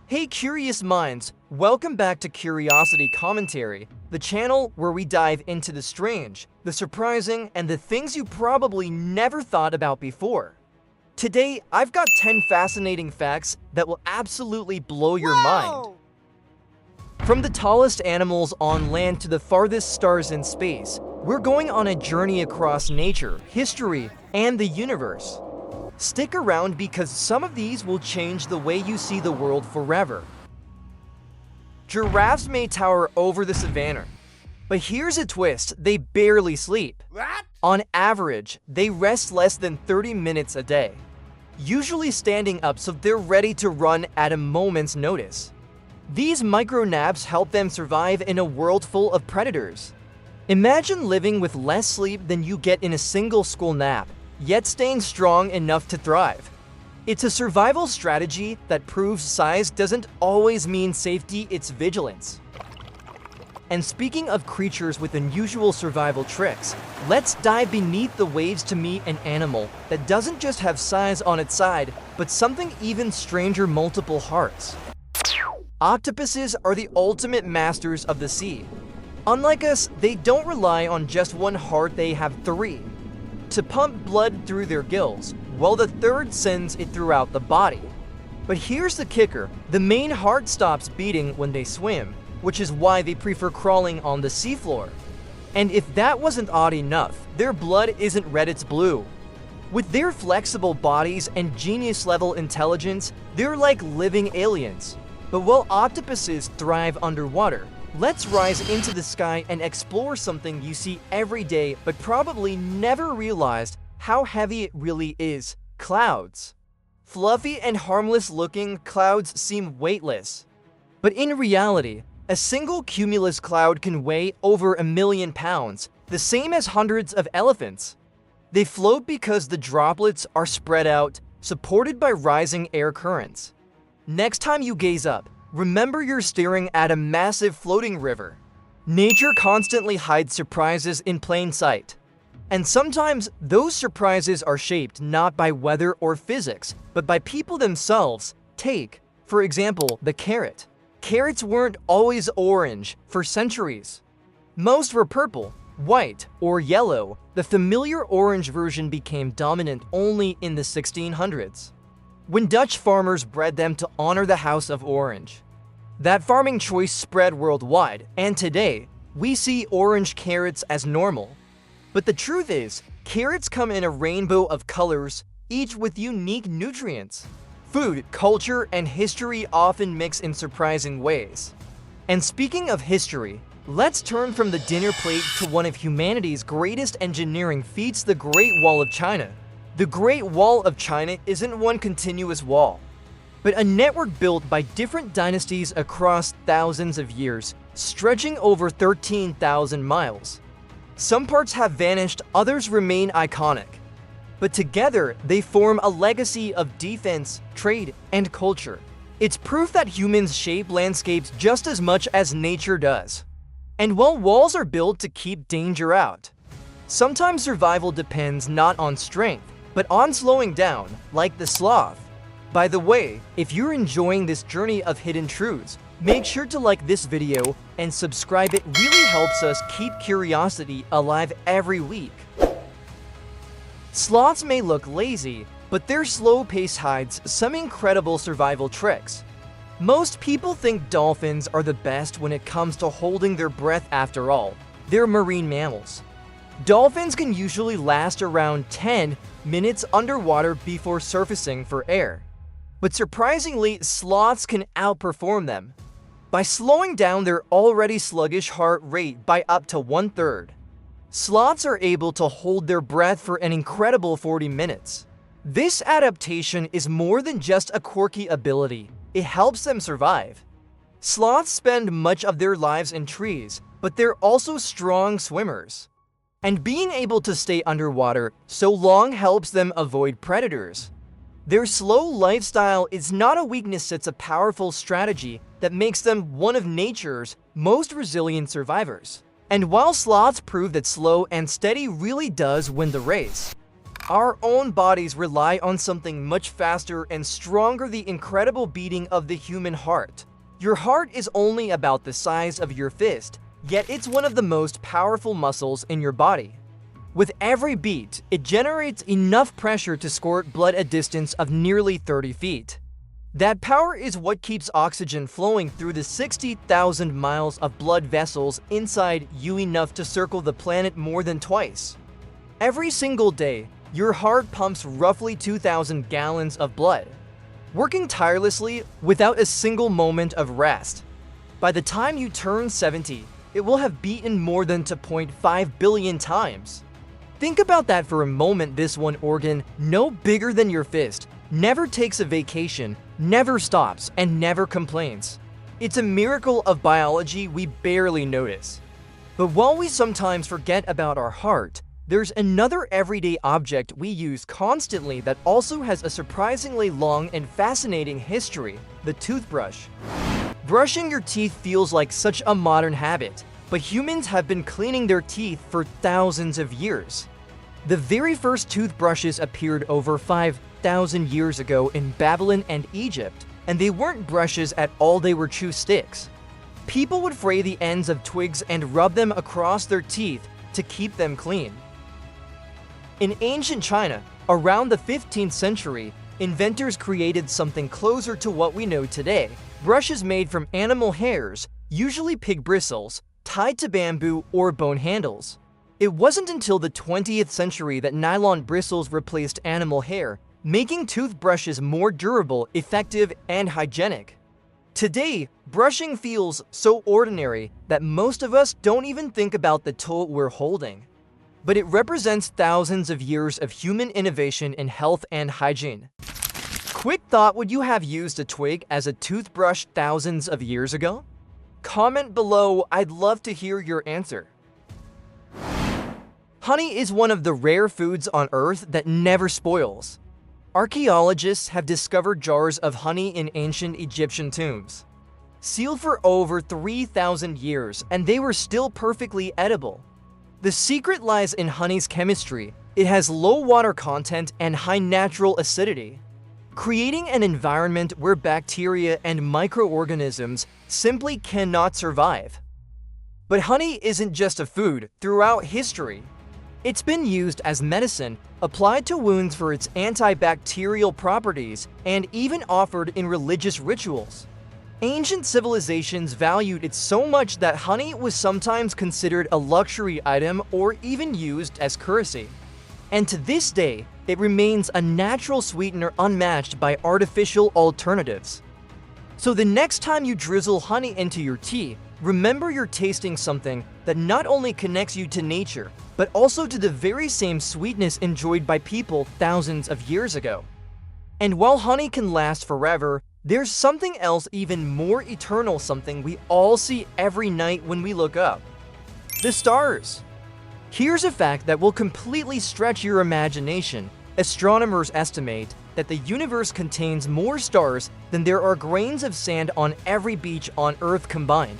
Hey curious minds, welcome back to Curiosity Commentary, the channel where we dive into the strange, the surprising, and the things you probably never thought about before. Today, I've got 10 fascinating facts that will absolutely blow your mind. From the tallest animals on land to the farthest stars in space, we're going on a journey across nature, history, and the universe. Stick around because some of these will change the way you see the world forever. Giraffes may tower over the savannah, but here's a twist: they barely sleep. On average, they rest less than 30 minutes a day, usually standing up so they're ready to run at a moment's notice. These micro naps help them survive in a world full of predators. Imagine living with less sleep than you get in a single school nap, yet staying strong enough to thrive. It's a survival strategy that proves size doesn't always mean safety, it's vigilance. And speaking of creatures with unusual survival tricks, let's dive beneath the waves to meet an animal that doesn't just have size on its side, but something even stranger: multiple hearts. Octopuses are the ultimate masters of the sea. Unlike us, they don't rely on just one heart, they have three to pump blood through their gills, while the third sends it throughout the body. But here's the kicker: the main heart stops beating when they swim, which is why they prefer crawling on the seafloor. And if that wasn't odd enough, their blood isn't red, it's blue. With their flexible bodies and genius-level intelligence, they're like living aliens. But while octopuses thrive underwater, let's rise into the sky and explore something you see every day but probably never realized how heavy it really is: clouds. Fluffy and harmless looking clouds seem weightless. But in reality, a single cumulus cloud can weigh over 1 million pounds, the same as hundreds of elephants. They float because the droplets are spread out, supported by rising air currents. Next time you gaze up, remember you're staring at a massive floating river. Nature constantly hides surprises in plain sight. And sometimes those surprises are shaped not by weather or physics, but by people themselves. Take, for example, the carrot. Carrots weren't always orange for centuries. Most were purple, white, or yellow. The familiar orange version became dominant only in the 1600s, when Dutch farmers bred them to honor the House of Orange. That farming choice spread worldwide, and today, we see orange carrots as normal. But the truth is, carrots come in a rainbow of colors, each with unique nutrients. Food, culture, and history often mix in surprising ways. And speaking of history, let's turn from the dinner plate to one of humanity's greatest engineering feats: the Great Wall of China. The Great Wall of China isn't one continuous wall, but a network built by different dynasties across thousands of years, stretching over 13,000 miles. Some parts have vanished, others remain iconic. But together, they form a legacy of defense, trade, and culture. It's proof that humans shape landscapes just as much as nature does. And while walls are built to keep danger out, sometimes survival depends not on strength, but on slowing down, like the sloth. By the way, if you're enjoying this journey of hidden truths, make sure to like this video and subscribe. It really helps us keep curiosity alive every week. Sloths may look lazy, but their slow pace hides some incredible survival tricks. Most people think dolphins are the best when it comes to holding their breath. After all, they're marine mammals. Dolphins can usually last around 10 minutes underwater before surfacing for air. But surprisingly, sloths can outperform them by slowing down their already sluggish heart rate by up to 1/3. Sloths are able to hold their breath for an incredible 40 minutes. This adaptation is more than just a quirky ability, it helps them survive. Sloths spend much of their lives in trees, but they're also strong swimmers. And being able to stay underwater so long helps them avoid predators. Their slow lifestyle is not a weakness, it's a powerful strategy that makes them one of nature's most resilient survivors. And while sloths prove that slow and steady really does win the race, Our own bodies rely on something much faster and stronger: the incredible beating of the human heart. Your heart is only about the size of your fist, yet it's one of the most powerful muscles in your body. With every beat, it generates enough pressure to squirt blood a distance of nearly 30 feet. That power is what keeps oxygen flowing through the 60,000 miles of blood vessels inside you, enough to circle the planet more than twice. Every single day, your heart pumps roughly 2,000 gallons of blood, working tirelessly without a single moment of rest. By the time you turn 70, it will have beaten more than 2.5 billion times. Think about that for a moment. This one organ, no bigger than your fist, never takes a vacation, never stops, and never complains. It's a miracle of biology we barely notice. But while we sometimes forget about our heart, there's another everyday object we use constantly that also has a surprisingly long and fascinating history: the toothbrush. Brushing your teeth feels like such a modern habit, but humans have been cleaning their teeth for thousands of years. The very first toothbrushes appeared over 5,000 years ago in Babylon and Egypt, and they weren't brushes at all, they were chew sticks. People would fray the ends of twigs and rub them across their teeth to keep them clean. In ancient China, around the 15th century, inventors created something closer to what we know today: brushes made from animal hairs, usually pig bristles, tied to bamboo or bone handles. It wasn't until the 20th century that nylon bristles replaced animal hair, making toothbrushes more durable, effective, and hygienic. Today, brushing feels so ordinary that most of us don't even think about the tool we're holding. But it represents thousands of years of human innovation in health and hygiene. Quick thought: would you have used a twig as a toothbrush thousands of years ago? Comment below, I'd love to hear your answer. Honey is one of the rare foods on Earth that never spoils. Archaeologists have discovered jars of honey in ancient Egyptian tombs, sealed for over 3,000 years, and they were still perfectly edible. The secret lies in honey's chemistry. It has low water content and high natural acidity, creating an environment where bacteria and microorganisms simply cannot survive. But honey isn't just a food. Throughout history, it's been used as medicine, applied to wounds for its antibacterial properties, and even offered in religious rituals. Ancient civilizations valued it so much that honey was sometimes considered a luxury item or even used as currency. And to this day, it remains a natural sweetener unmatched by artificial alternatives. So the next time you drizzle honey into your tea, remember you're tasting something that not only connects you to nature, but also to the very same sweetness enjoyed by people thousands of years ago. And while honey can last forever, there's something else even more eternal, something we all see every night when we look up: the stars. Here's a fact that will completely stretch your imagination. Astronomers estimate that the universe contains more stars than there are grains of sand on every beach on Earth combined.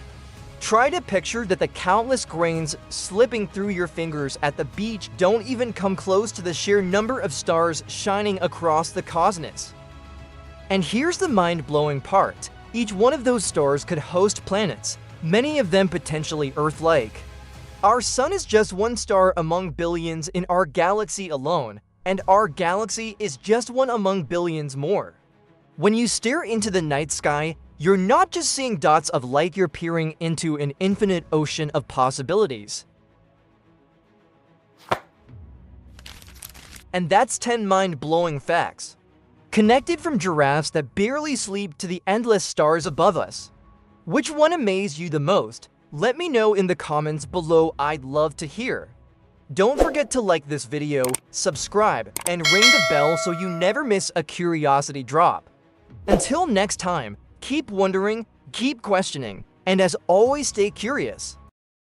Try to picture that the countless grains slipping through your fingers at the beach don't even come close to the sheer number of stars shining across the cosmos. And here's the mind-blowing part: each one of those stars could host planets, many of them potentially Earth-like. Our sun is just one star among billions in our galaxy alone, and our galaxy is just one among billions more. When you stare into the night sky, you're not just seeing dots of light, you're peering into an infinite ocean of possibilities. And that's 10 mind-blowing facts, connected from giraffes that barely sleep to the endless stars above us. Which one amazed you the most? Let me know in the comments below, I'd love to hear. Don't forget to like this video, subscribe, and ring the bell so you never miss a curiosity drop. Until next time, keep wondering, keep questioning, and as always, stay curious.